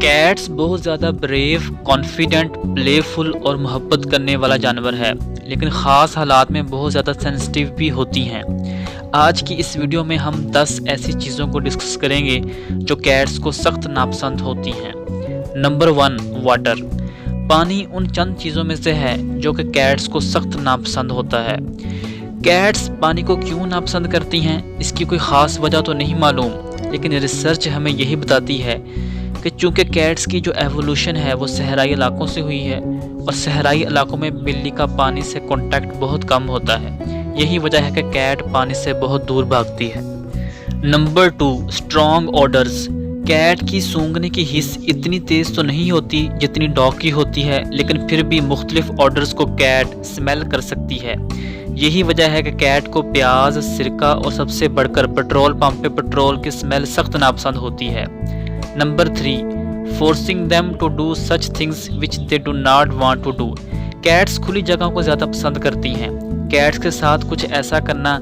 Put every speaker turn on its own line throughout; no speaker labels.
Cats बहुत ज़्यादा brave, confident, playful और मोहब्बत करने वाला जानवर है, लेकिन ख़ास हालात में बहुत ज़्यादा सेंसिटिव भी होती हैं। आज की इस वीडियो में हम 10 ऐसी चीज़ों को डिस्कस करेंगे जो कैट्स को सख्त नापसंद होती हैं। Number 1, water. पानी उन चंद चीज़ों में से है जो कि कैट्स को सख्त नापसंद होता है। कैट्स पानी को क्यों नापसंद करती हैं, इसकी कोई ख़ास वजह तो नहीं मालूम, लेकिन रिसर्च हमें यही बताती है कि चूँकि कैट्स की जो एवोल्यूशन है वो सहराई इलाकों से हुई है और सहराई इलाकों में बिल्ली का पानी से कांटेक्ट बहुत कम होता है। यही वजह है कि कैट पानी से बहुत दूर भागती है। Number 2, strong odours. कैट की सूंघने की हिस्स इतनी तेज़ तो नहीं होती जितनी डॉग की होती है, लेकिन फिर भी मुख्तलिफ ऑडर्स को कैट स्मेल कर सकती है। यही वजह है कि कैट को प्याज, सिरका और सबसे बढ़कर पेट्रोल पंप पे पेट्रोल की स्मेल सख्त नापसंद होती है। Number 3, forcing them to do such things which they do not want to do. Cats खुली जगहों को ज़्यादा पसंद करती हैं। कैट्स के साथ कुछ ऐसा करना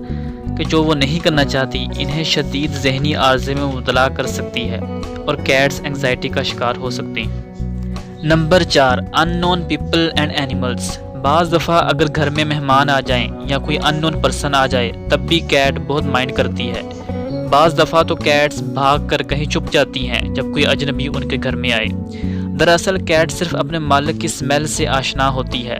कि जो वो नहीं करना चाहती इन्हें शदीद ज़हनी आर्जे में मुबतला कर सकती है और कैट्स एंग्जाइटी का शिकार हो सकती हैं। Number 4, unknown people and animals. बाज़ दफ़ा अगर घर में मेहमान आ जाएं या कोई अननोन पर्सन आ जाए तब भी कैट बहुत माइंड करती है। बाज़ दफ़ा तो कैट्स भाग कर कहीं छुप जाती हैं जब कोई अजनबी उनके घर में आए। दरअसल कैट सिर्फ अपने मालिक की स्मेल से आशना होती है।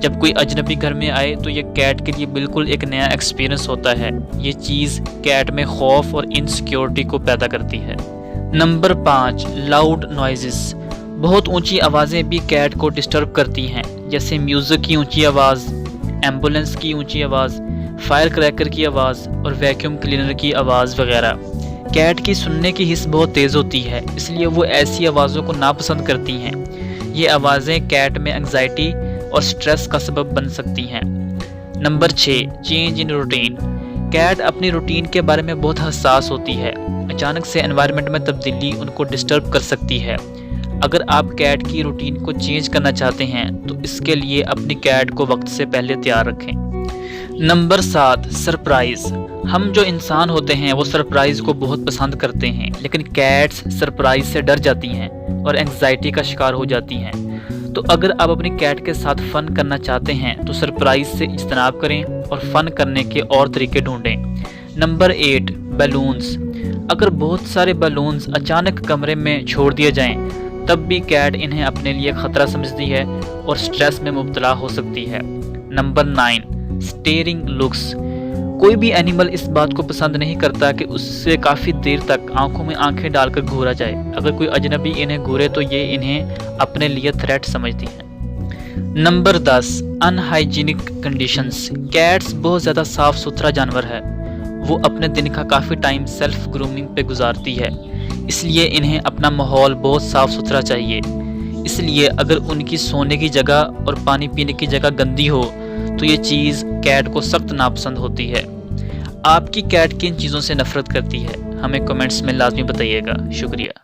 जब कोई अजनबी घर में आए तो ये कैट के लिए बिल्कुल एक नया एक्सपीरियंस होता है। ये चीज़ कैट में खौफ और इनसिक्योरिटी को पैदा करती है। Number 5, loud noises. बहुत ऊंची आवाज़ें भी कैट को डिस्टर्ब करती हैं, जैसे म्यूज़िक की ऊंची आवाज़, एम्बुलेंस की ऊंची आवाज़, फायर क्रैकर की आवाज़ और वैक्यूम क्लीनर की आवाज़ वगैरह। कैट की सुनने की हिस्स बहुत तेज़ होती है, इसलिए वो ऐसी आवाज़ों को नापसंद करती हैं। ये आवाज़ें कैट में एंग्जाइटी और स्ट्रेस का सबब बन सकती हैं। Number 6, change in routine. Cat अपनी रूटीन के बारे में बहुत हसास होती है। अचानक से एनवायरनमेंट में तब्दीली उनको डिस्टर्ब कर सकती है। अगर आप कैट की रूटीन को चेंज करना चाहते हैं तो इसके लिए अपनी कैट को वक्त से पहले तैयार रखें। Number 7, surprise. हम जो इंसान होते हैं वो सरप्राइज़ को बहुत पसंद करते हैं, लेकिन कैट्स सरप्राइज़ से डर जाती हैं और एंग्जाइटी का शिकार हो जाती हैं। तो अगर आप अपनी कैट के साथ फ़न करना चाहते हैं तो सरप्राइज़ से इज्तनाब करें और फ़न करने के और तरीके ढूंढें। Number 8, balloons. अगर बहुत सारे बैलून्स अचानक कमरे में छोड़ दिए जाएं तब भी कैट इन्हें अपने लिए ख़तरा समझती है और स्ट्रेस में मुब्तला हो सकती है। Number 9, steering looks. कोई भी एनिमल इस बात को पसंद नहीं करता कि उससे काफ़ी देर तक आंखों में आंखें डालकर घूरा जाए। अगर कोई अजनबी इन्हें घूरे तो ये इन्हें अपने लिए थ्रेट समझती हैं। Number 10, unhygienic conditions. कैट्स बहुत ज़्यादा साफ़ सुथरा जानवर है। वो अपने दिन का काफ़ी टाइम सेल्फ ग्रूमिंग पे गुजारती है, इसलिए इन्हें अपना माहौल बहुत साफ़ सुथरा चाहिए। इसलिए अगर उनकी सोने की जगह और पानी पीने की जगह गंदी हो तो ये चीज़ कैट को सख्त नापसंद होती है। आपकी कैट किन चीज़ों से नफ़रत करती है, हमें कमेंट्स में लाजमी बताइएगा। शुक्रिया।